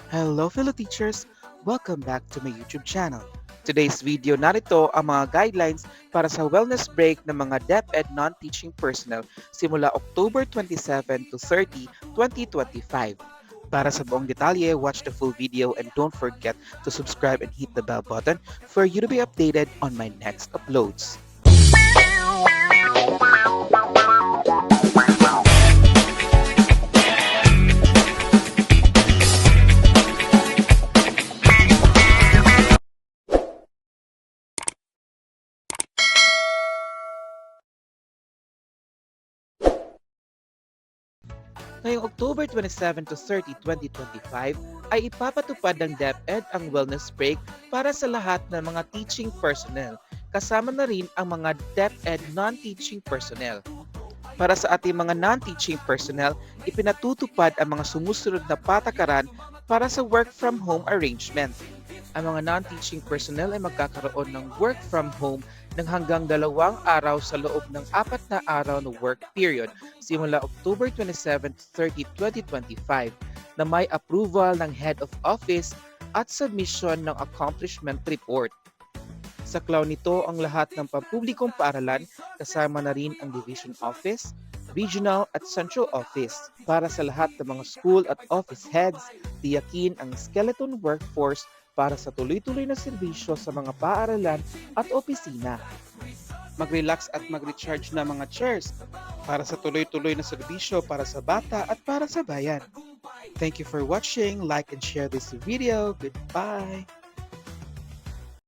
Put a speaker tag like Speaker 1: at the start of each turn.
Speaker 1: Hello fellow teachers! Welcome back to my YouTube channel. Today's video narito ang mga guidelines para sa wellness break ng mga DepEd non-teaching personnel simula October 27 to 30, 2025. Para sa buong detalye, watch the full video and don't forget to subscribe and hit the bell button for you to be updated on my next uploads. Ngayong October 27 to 30, 2025 ay ipapatupad ng DepEd ang wellness break para sa lahat ng mga teaching personnel, kasama na rin ang mga DepEd non-teaching personnel. Para sa ating mga non-teaching personnel, ipinatutupad ang mga sumusunod na patakaran para sa work from home arrangement. Ang mga non-teaching personnel ay magkakaroon ng work from home ng hanggang 2 araw sa loob ng 4 na araw na work period simula October 27 to 30, 2025 na may approval ng Head of Office at submission ng accomplishment report. Saklaw nito ang lahat ng pampublikong paaralan kasama na rin ang Division Office, Regional at Central Office. Para sa lahat ng mga school at office heads, tiyakin ang skeleton workforce para sa tuloy-tuloy na serbisyo sa mga paaralan at opisina. Mag-relax at mag-recharge na mga chairs para sa tuloy-tuloy na serbisyo para sa bata at para sa bayan. Thank you for watching. Like and share this video. Goodbye!